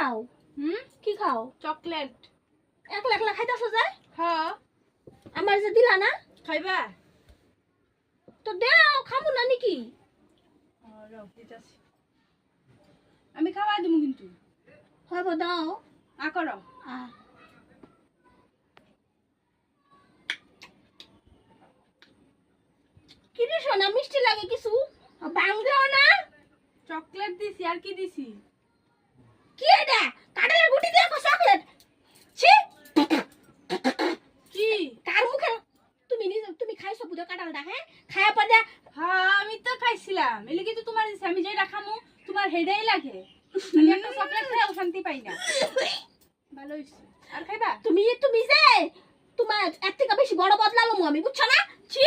খাও? কি খাও? চকলেট। একলা একলা খাইতাছো যে? হ্যাঁ। আমার যে দিলা না? খাইবা? তো দাও, খাবো না নাকি? আমি খাওয়াই দেবো কিন্তু। হইব দাও। করো। কি রে সোনা, মিষ্টি লাগে কিছু? বাংলাও না? চকলেট দিছি, আর কি দিছি? কি এটা? কাঁঠালের গুটি দিয়ে চকলেট? ছি! কি? কার মুখে তুমি খাইছো বুঝো কাঁঠালটা? হ্যাঁ, খায়া পড়ে। হ্যাঁ, আমি তো খাইছিলাম। এলে কিন্তু তোমার দিছি, আমি যেটা খামু তোমার হেডাই লাগে। আমি একটা চকলেট খাইও শান্তি পাই না। ভালো হইছে। আর খাইবা? তুমি যে তোমার এর থেকে বেশি বড় বদলালো আমি, বুঝছো না? ছি!